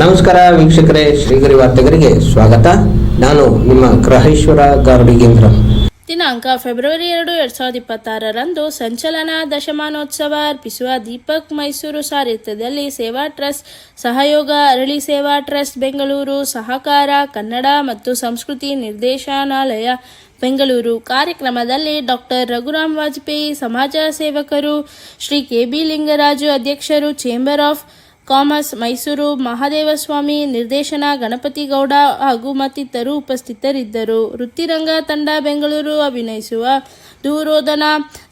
ನಮಸ್ಕಾರ ವೀಕ್ಷಕರೇ, ಶ್ರೀಗರಿ ವಾರ್ತೆಗರಿಗೆ ಸ್ವಾಗತ. ನಾನು ನಿಮ್ಮ ಗ್ರಹೇಶ್ವರ ಗಾರ್ಡಿಗೇಂದ್ರ. ದಿನಾಂಕ ಫೆಬ್ರವರಿ 2, 2026ರಂದು ಸಂಚಲನ ದಶಮಾನೋತ್ಸವ ಅರ್ಪಿಸುವ ದೀಪಕ್ ಮೈಸೂರು ಸಾರಥ್ಯದಲ್ಲಿ ಸೇವಾ ಟ್ರಸ್ಟ್ ಸಹಯೋಗ, ಅರಳಿ ಸೇವಾ ಟ್ರಸ್ಟ್ ಬೆಂಗಳೂರು ಸಹಕಾರ, ಕನ್ನಡ ಮತ್ತು ಸಂಸ್ಕೃತಿ ನಿರ್ದೇಶನಾಲಯ ಬೆಂಗಳೂರು. ಕಾರ್ಯಕ್ರಮದಲ್ಲಿ ಡಾಕ್ಟರ್ ರಘುರಾಮ್ ವಾಜಪೇಯಿ ಸಮಾಜ ಸೇವಕರು, ಶ್ರೀ ಕೆ.ಬಿ. ಲಿಂಗರಾಜು ಅಧ್ಯಕ್ಷರು, chamber of commerce Mysuru, Mahadevaswamy ನಿರ್ದೇಶನ, ಗಣಪತಿ ಗೌಡ ಹಾಗೂ ಮತ್ತಿತರರು ಉಪಸ್ಥಿತರಿದ್ದರು. ವೃತ್ತಿರಂಗ ತಂಡ ಬೆಂಗಳೂರು ಅಭಿನಯಿಸುವ ದೂರೋದನ,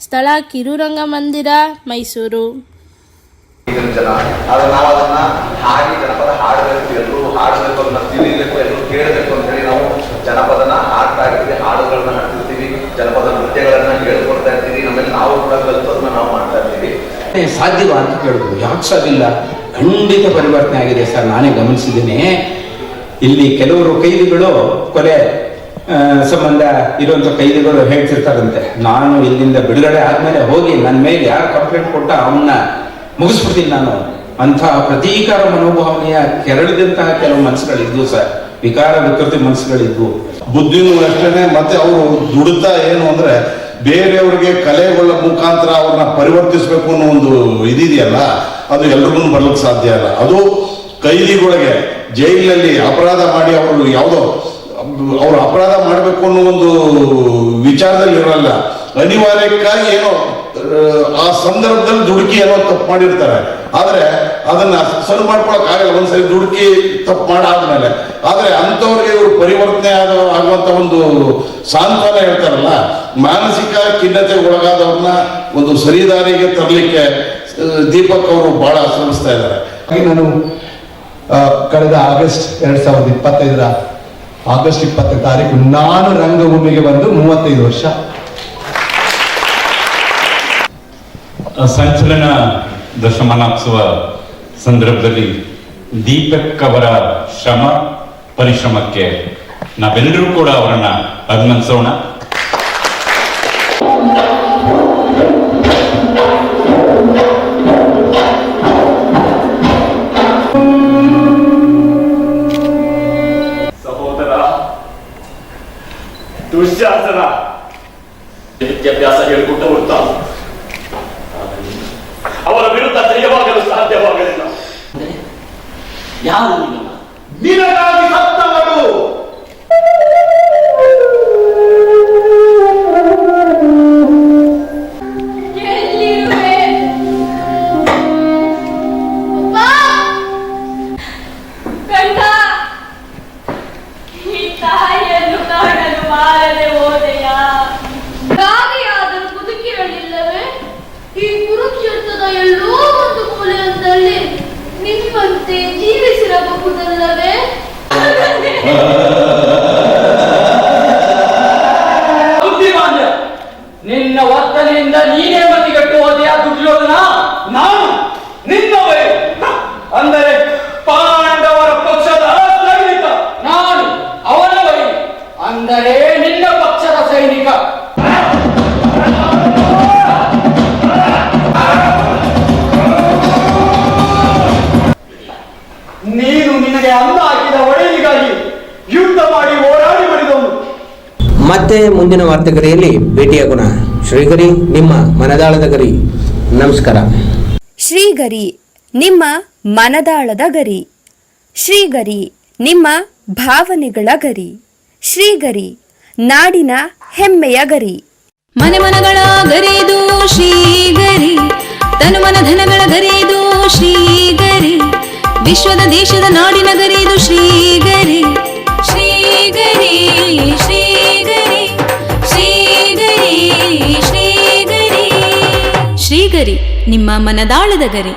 ಸ್ಥಳ ಕಿರುರಂಗ ಮಂದಿರ ಮೈಸೂರು. ಜನಪದನ ಹಾಡ್ತಾ ಇರ್ತೀವಿ, ಹಾಡುಗಳನ್ನ ಹಾಡ್ತಿರ್ತೀವಿ, ಜನಪದ ನೃತ್ಯಗಳನ್ನ ಹೇಳ್ಕೊಡ್ತಾ ಇರ್ತೀವಿ. ನಮ್ಮಲ್ಲಿ ನಾವು ಕೂಡ ಕಲಿತೋದನ್ನ ನಾವು ಮಾಡ್ತಾ ಇರ್ತೀವಿ. ಸಾಧ್ಯವಾ ಅಂತ ಕೇಳಿದ್ರು. ಯಾಕೆ ಸಾಧ್ಯವಿಲ್ಲ? ಖಂಡಿತ ಪರಿವರ್ತನೆ ಆಗಿದೆ ಸರ್. ನಾನೇ ಗಮನಿಸಿದ್ದೀನಿ. ಇಲ್ಲಿ ಕೆಲವರು ಕೈದಿಗಳು ಕೊಲೆ ಸಂಬಂಧ ಇರುವಂಥ ಕೈದಿಗಳು ಹೇಳ್ತಿರ್ತಾರಂತೆ, ನಾನು ಇಲ್ಲಿಂದ ಬಿಡುಗಡೆ ಆದ್ಮೇಲೆ ಹೋಗಿ ನನ್ನ ಮೇಲೆ ಯಾರು ಕಂಪ್ಲೇಂಟ್ ಕೊಟ್ಟ ಅವನ್ನ ಮುಗಿಸ್ಬಿಡ್ತೀನಿ ನಾನು. ಅಂತಹ ಪ್ರತೀಕಾರ ಮನೋಭಾವನೆಯ ಕೆರಳಿದಂತಹ ಕೆಲವು ಮನಸ್ಸುಗಳಿದ್ವು ಸರ್, ವಿಕಾರ ವಿಕೃತಿ ಮನಸ್ಸುಗಳಿದ್ವು. ಬುದ್ಧಿನೂ ಅಷ್ಟೇನೆ. ಮತ್ತೆ ಅವರು ದುಡಿತಾ ಏನು ಅಂದ್ರೆ ಬೇರೆಯವ್ರಿಗೆ ಕಲೆಗಳ ಮುಖಾಂತರ ಅವ್ರನ್ನ ಪರಿವರ್ತಿಸ್ಬೇಕು ಅನ್ನೋ ಒಂದು ಇದಿದೆಯಲ್ಲ, ಅದು ಎಲ್ರಿಗೂ ಬರ್ಲಿಕ್ಕೆ ಸಾಧ್ಯ ಇಲ್ಲ. ಅದು ಕೈದಿಗಳಿಗೆ ಜೈಲಿನಲ್ಲಿ ಅಪರಾಧ ಮಾಡಿ ಅವರು ಯಾವುದೋ ಅವ್ರು ಅಪರಾಧ ಮಾಡಬೇಕು ಅನ್ನೋ ಒಂದು ವಿಚಾರದಲ್ಲಿ ಇರಲ್ಲ. ಅನಿವಾರ್ಯಕ್ಕಾಗಿ ಏನೋ ಆ ಸಂದರ್ಭದಲ್ಲಿ ದುಡುಕಿ ಏನೋ ತಪ್ಪು ಮಾಡಿರ್ತಾರೆ. ಆದ್ರೆ ಅದನ್ನ ಸರಿ ಮಾಡ್ಕೊಳಕ್ ಆಗಲ್ಲ. ಒಂದ್ಸರಿ ದುಡುಕಿ ತಪ್ಪು ಮಾಡಾದ್ಮೇಲೆ. ಆದ್ರೆ ಅಂಥವ್ರಿಗೆ ಇವರು ಪರಿವರ್ತನೆ ಆಗುವಂತ ಒಂದು ಸಾಂತ್ವನ ಹೇಳ್ತಾರಲ್ಲ, ಮಾನಸಿಕ ಖಿನ್ನತೆಗೆ ಒಳಗಾದವ್ರನ್ನ ಒಂದು ಸರಿದಾರಿಗೆ ತರಲಿಕ್ಕೆ ದೀಪಕ್ ಅವರು ಬಹಳ ಶ್ರಮಿಸ್ತಾ ಇದ್ದಾರೆ. ನಾನು ಕಳೆದ ಆಗಸ್ಟ್ 2025 ಆಗಸ್ಟ್ 20 ತಾರೀಕು ನಾನು ರಂಗಭೂಮಿಗೆ ಬಂದು 35 ವರ್ಷ. ಸಂಚಲನ ದಶಮಾನೋತ್ಸವ ಸಂದರ್ಭದಲ್ಲಿ ದೀಪಕ್ ಅವರ ಶ್ರಮ ಪರಿಶ್ರಮಕ್ಕೆ ನಾವೆಲ್ಲರೂ ಕೂಡ ಅವರನ್ನ ಅಭಿನಂದಿಸೋಣ. ಸಹೋದರ ದುಶ್ಯಾಸನ ವಿದ್ಯಾಭ್ಯಾಸ ಹೇಳಿಕೊಟ್ಟ ಹೊರತ ಅವರ ವಿರುದ್ಧ ಜಯವಾಗಲು ಸಾಧ್ಯವಾಗಲಿಲ್ಲ. ಯಾರು ನಿನಗಾಗಿ ಸತ್ತವರು. ಈ ಕುರುಕ್ಷೇತ್ರದ ಎಲ್ಲೋ ಒಂದು ಮೂಲೆಯೊಂದಲ್ಲಿ ನಿಮ್ಮಂತೆ ಜೀವಿಸಿರಬಹುದಲ್ಲವೇ? ಬುದ್ಧಿಮಾನ್ಯ, ನಿನ್ನ ವರ್ತನೆಯಿಂದ ನೀನೇ ಮತಿಗಟ್ಟು ಹೋದೆಯಾ ದುರ್ಯೋಧನ? ನಾನು ನಿನ್ನವೇ ಅಂದರೆ ಪಾಂಡವರ ಪಕ್ಷದ ಸೈನಿಕ, ನಾನು ಅವನವೇ ಅಂದರೆ ನಿನ್ನ ಪಕ್ಷದ ಸೈನಿಕ. ನೀನು ನಿನಗೆ ಅಂದ ಹಾಕಿದ ಒಡೆಯನಿಗಾಗಿ ಯುದ್ಧ ಮಾಡಿ ಹೋರಾಡಿ ಮಾಡಿದವನು. ಮತ್ತೆ ಮುಂದಿನ ವಾರ್ತೆಗರಿಯಲ್ಲಿ ಭೇಟಿಯಾಗೋಣ. ಶ್ರೀಗರಿ, ನಿಮ್ಮ ಮನದಾಳದ ಗರಿ. ನಮಸ್ಕಾರ. ಶ್ರೀಗರಿ, ನಿಮ್ಮ ಮನದಾಳದ ಗರಿ. ಶ್ರೀಗರಿ, ನಿಮ್ಮ ಭಾವನೆಗಳ ಗರಿ. ಶ್ರೀಗರಿ, ನಾಡಿನ ಹೆಮ್ಮೆಯ ಗರಿ. ಮನೆ ಮನಗಳ ಗರಿದು ಶ್ರೀಗರಿ, ತನು ಮನ ಧನಗಳ ಗರಿದು ಶ್ರೀಗರಿ, ವಿಶ್ವದ ದೇಶದ ನಾಡಿನ ಗರಿದು ಶ್ರೀಗರಿ. ಶ್ರೀಗರಿ ಶ್ರೀಗರಿ ಶ್ರೀಗರಿ ಶ್ರೀಗರಿ ಶ್ರೀಗರಿ, ನಿಮ್ಮ ಮನದಾಳದ ಗರಿ.